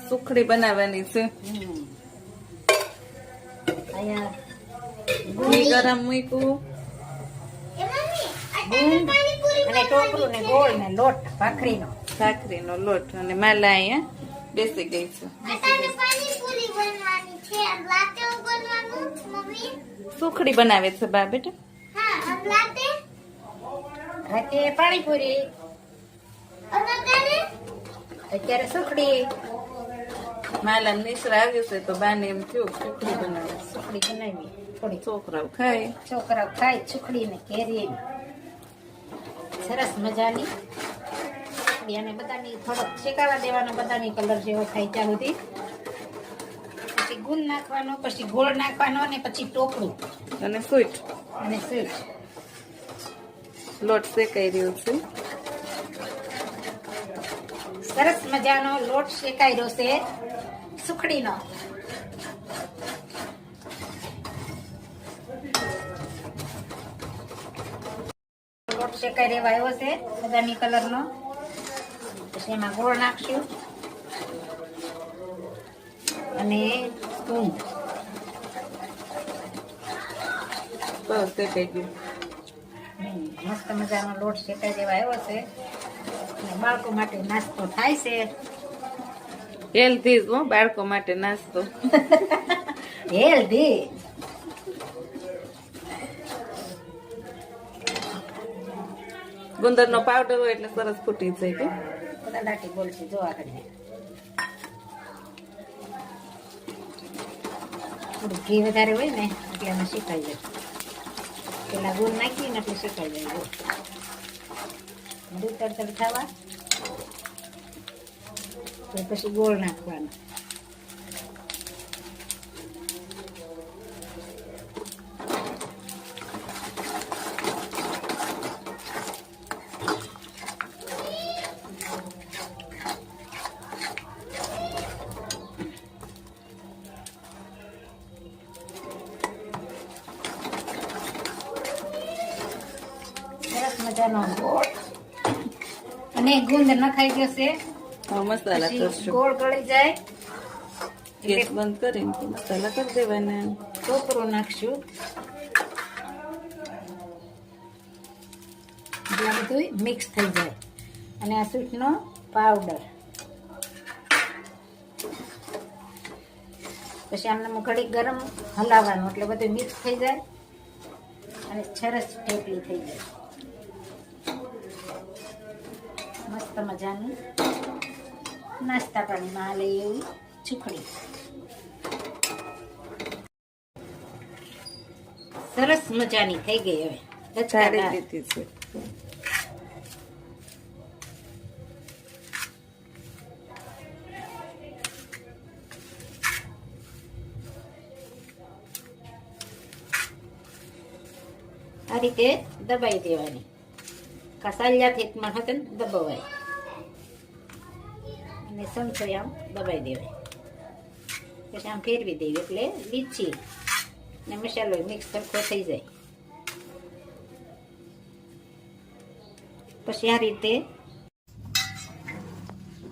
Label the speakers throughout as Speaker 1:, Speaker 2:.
Speaker 1: સુખડી બનાવવાની છે. ઘી ગરમ મૂક્યું
Speaker 2: અને ટોપરું ને ગોળ ને લોટ
Speaker 1: ભાખરીનો લોટ અને માલા અહીંયા બેસી ગઈ છે. સુખડી બનાવે છે બા બેટા.
Speaker 2: રાતે પાણીપુરી, અત્યારે સુખડી.
Speaker 1: માલા નિશ્રા આવ્યું છે તો બાને એમ થયું સુખડી બનાવે.
Speaker 2: સુખડી બનાવી થોડી
Speaker 1: છોકરાઓ ખાય.
Speaker 2: છોકરાઓ ખાય સુખડી ને કેરી સરસ મજાની. અને બધાની થોડોક શેકાવા દેવાનો, બધાની કલર જેવો થાય ત્યાં સુધી. પછી ગુંદ નાખવાનો, પછી ગોળ નાખવાનો અને પછી ટોપરું
Speaker 1: અને સ્વીટ
Speaker 2: અને સ્વીટ.
Speaker 1: લોટ શેકાઈ રહ્યો છે.
Speaker 2: સરસ મજાનો લોટ શેકાઈ રહ્યો છે સુખડીનો. લોટ શેકાઈ રહેવા આવ્યો છે બદામી કલરનો. પછી એમાં ગોળ નાખશું અને ગુંદ.
Speaker 1: બસ શેકાઈ ગયું.
Speaker 2: મસ્ત મજાનો લોટ શેકાઈ દેવા આવ્યો છે. અને બાળકો માટે નાસ્તો થાય છે.
Speaker 1: હેલ્ધી હો, બાળકો માટે નાસ્તો.
Speaker 2: હેલ્ધી.
Speaker 1: ગુંદરનો પાવડર હોય એટલે સરસ ફૂટી જાય કે
Speaker 2: બધા દાટી બોલશે જો આગળ. થોડું ઘી વધારે હોય ને એટલે આમાં શેકાઈ જાય. પેલા ગુંદ નાખી ને એટલે શેકાઈ જાય. દૂધ તડતડ થવા પછી ગોળ નાખવાનો. સરસ મજાનો ગોળ અને ગુંદ નખાઈ ગયો છે.
Speaker 1: મસાલા
Speaker 2: પછી
Speaker 1: કરશું.
Speaker 2: ગોળ ગળી જાય
Speaker 1: ગેસ બંધ કરીને મસાલા કરી દેવાના.
Speaker 2: ટોપરું નાખશું. એટલે આ બધું મિક્સ થઈ જાય. અને આ સ્વીટનો પાવડર. પછી આમને ઘડી ગરમ હલાવવાનું એટલે બધું મિક્સ થઈ જાય અને સરસ ઢેપલી થઈ જાય. મસ્ત મજાની નાસ્તા પાણીમાં હાલે એવી સુખડી. સરસ મજાની થઈ ગઈ. હવે
Speaker 1: સારી રીતે છે.
Speaker 2: આ રીતે દબાઈ દેવાની. કસાલિયાથી હોતે ને દબાવાય અને સંચય આમ દબાઈ દેવાય. પછી આમ ફેરવી દેવી એટલે લીચી ને મસાલો મિક્સ સરખો થઈ જાય. પછી આ રીતે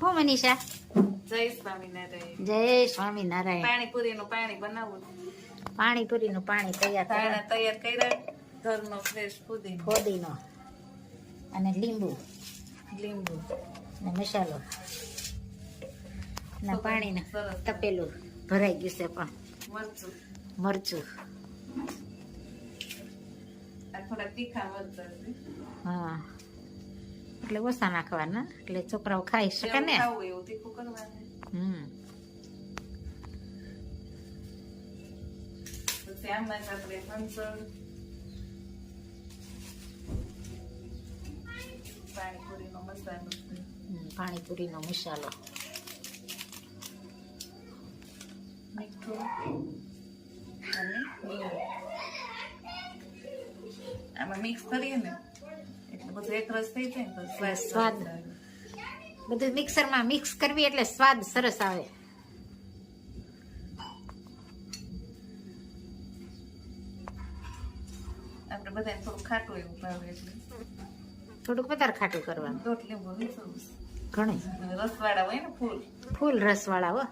Speaker 2: હો મનીષા.
Speaker 1: જય સ્વામિનારાયણ.
Speaker 2: જય સ્વામિનારાયણ.
Speaker 1: પાણીપુરીનું પાણી બનાવવું.
Speaker 2: પાણીપુરીનું પાણી તૈયાર
Speaker 1: તૈયાર કર્યા. ઘરનો ફ્રેશ
Speaker 2: ફોદીનો અને લીંબુ ને મસાલો ના પાણીને તપેલું ભરાઈ ગયું છે. પણ મરચું
Speaker 1: થોડા તીખા મરચા.
Speaker 2: હા એટલે ઓછા નાખવાના એટલે છોકરાઓ ખાઈ શકે ને.
Speaker 1: એવું તીખું કરવાનું. પછી આમાં આપણે હંસળ પાણીપુરીનો મસાલો.
Speaker 2: પાણીપુરીનો મસાલો,
Speaker 1: મીઠું અને આમાં મિક્સ કરીએ ને એટલે બધું એક રસ થઈ જાય ને તો
Speaker 2: સ્વાદ બધું મિક્સરમાં મિક્સ કરવી એટલે સ્વાદ સરસ આવે.
Speaker 1: આપણે બધાને થોડું ખાટું એવું ભાવે એટલે
Speaker 2: થોડુંક વધારે ખાટું કરવાનું.
Speaker 1: 1 લીંબુ વીસવું.
Speaker 2: ઘણી
Speaker 1: રસવાળા હોય ને ફૂલ.
Speaker 2: ફૂલ રસવાળા હો.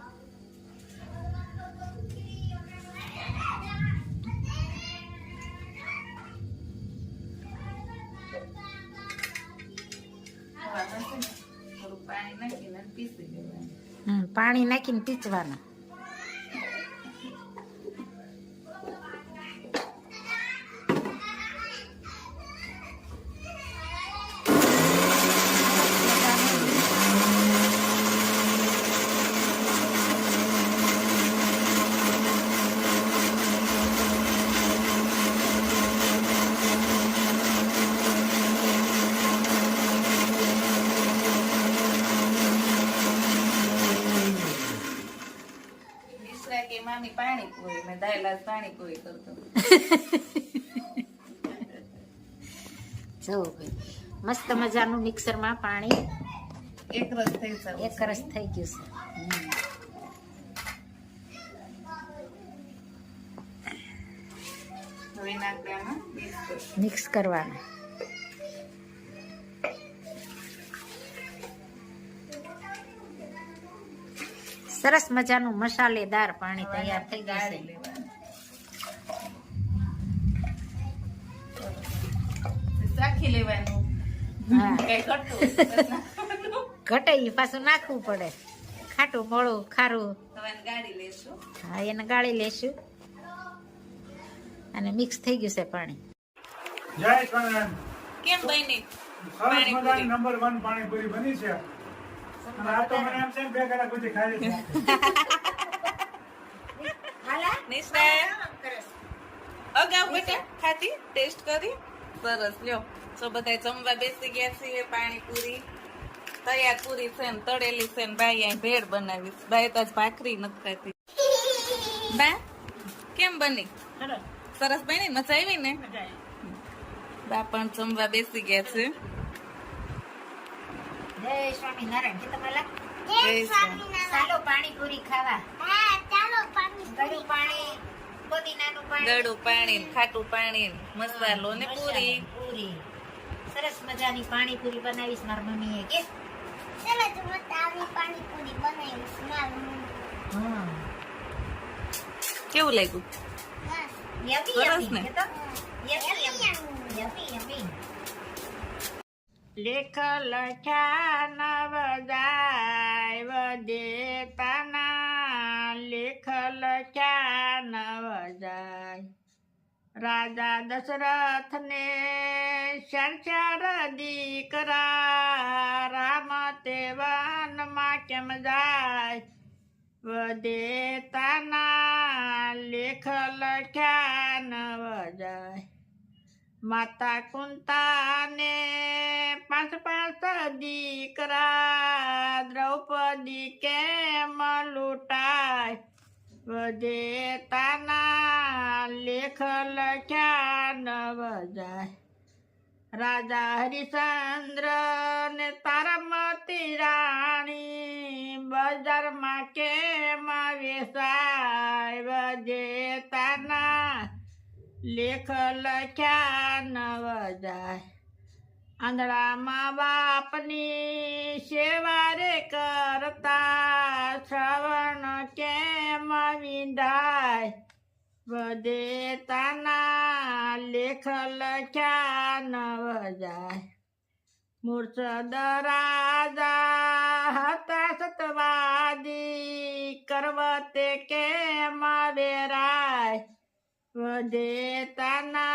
Speaker 1: થોડું પાણી નાખીને પીસી દેવાનું.
Speaker 2: પાણી નાખીને પીચવાના.
Speaker 1: મિશ્રા કે મામી પાણીપુરી ને દાયલા પાણીપુરી કરતો.
Speaker 2: જો ભાઈ મસ્ત મજાનું મિક્સરમાં પાણી
Speaker 1: એક રસ થઈ જવું.
Speaker 2: એક રસ થઈ ગયું છે.
Speaker 1: હવે નાખવાનું
Speaker 2: મિક્સ કરવાનું. સરસ મજાનું મસાલેદાર પાણી તૈયાર થઈ ગયું છે.
Speaker 1: ચાખી લેવાનું.
Speaker 2: હા.
Speaker 1: કઈ ઘટતું
Speaker 2: ઘટે ઈ પાછું નાખવું પડે. ખાટું મોળું ખારું.
Speaker 1: હવે ગાળી લેશું.
Speaker 2: હા એને ગાળી લેશું. અને મિક્સ થઈ ગયું છે પાણી.
Speaker 3: જય સ્વામિનારાયણ.
Speaker 1: કેમ બની?
Speaker 3: સરસ મજાની નંબર 1 પાણીપુરી બની છે. અને આ તો મને એમ છે બે કલાક પછી ખાઈ લઈશ.
Speaker 1: નિષ્ઠા અગાઉ બેટા ખાધી ટેસ્ટ કરી સરસ લ્યો. તો બધા જમવા બેસી ગયા છીએ. પાણીપુરી તૈયાર પૂરી છે ને તળેલી છે ને બાઈ અહીં ભેળ બનાવીશ. બાઈ તો આજ ભાખરી નથી ખાતી. બા કેમ બની? સરસ બની મજા આવી ને? બા પણ જમવા બેસી ગયા છે.
Speaker 2: જય સ્વામિનારાયણ. કે તમારા
Speaker 1: જય સ્વામિનારાયણ.
Speaker 2: ચાલો પાણીપુરી ખાવા.
Speaker 4: હા ચાલો પાણી
Speaker 2: ગળું પાણી, પુદીનાનું પાણી,
Speaker 1: ગળું પાણી ને ખાટું પાણી ને મસાલો ને પૂરી.
Speaker 2: પૂરી. સરસ મજાની પાણીપુરી બનાવીશ મારી મમ્મીએ કે.
Speaker 4: ચાલો તો મત આવી પાણી પૂરી બનાવીશ મારું
Speaker 2: હા.
Speaker 1: કેવું લાગ્યું?
Speaker 2: યમી
Speaker 1: સરસ
Speaker 2: યમી.
Speaker 1: ને?
Speaker 2: કે તો યમી યમી યમી. લેખ લખ્યા નવ જાય વદેતાના. લેખ લખ્યા નવ જાય. રાજા દશરથને ચાર દીકરા. રામ તે વનમાં કેમ જાય વદેતાના. લેખ લખ્યા નવ જાય. માતા કુંતાને 5 દીકરા. દ્રૌપદી કેમ લૂંટાય વદેતાના. લેખ લખ્યા નવ જાય. રાજા હરિશ્ચંદ્ર ને તારામતી રાણી. બજારમાં કેમ વેચાય વદેતાના. લેખ લખ્યા નવ જાય. આંધળામાં બાપની સેવા રે કરતા. શ્રવણ કેમ વિંધાય વદેતાના. લેખ લખ્યા નવ જાય. મૂર્છદ રાજા હતા સતવાદી. કરવતે કેમ વેરાય વદેતાના.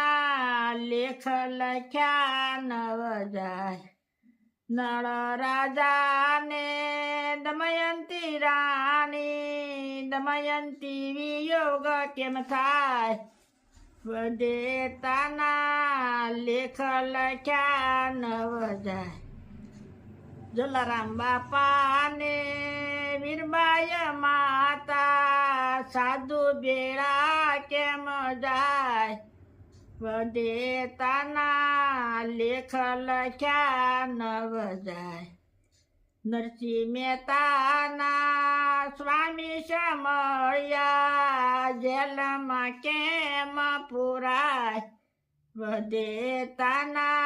Speaker 2: લેખ લખ્યા નવ જાય. નળ રાજાને દમયંતી રાણી. દમયંતી વિયોગ કેમ થાય વદેતાના. લેખ લખ્યા નવ જાય. જલારામ બાપાને વીરબાઈ માતા. સાધુ બેડા કેમ જાય વદેતાના. લેખ લખ્યા નવ જાય. નરસિંહ મહેતાના સ્વામી સમળ્યા. જેલમાં કેમ પુરાય વદેતાના.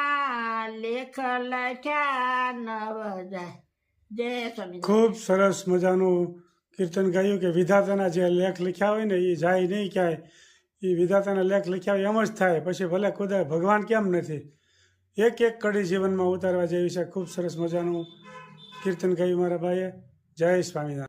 Speaker 2: લેખ લખ્યા નવ જાય. જય સ્વામી
Speaker 3: ખૂબ સરસ મજાનું કીર્તન ગાયું કે વિધાતાના જે લેખ લખ્યા હોય ને એ જાય નહીં ક્યાંય. એ વિધાતાના લેખ લખ્યા હોય એમ જ થાય. પછી ભલે ખુદા ભગવાન કેમ નથી, એક એક કડી જીવનમાં ઉતારવા જેવી છે. ખૂબ સરસ મજાનું કીર્તન ગાયું મારા ભાઈએ. જય સ્વામિનારાયણ.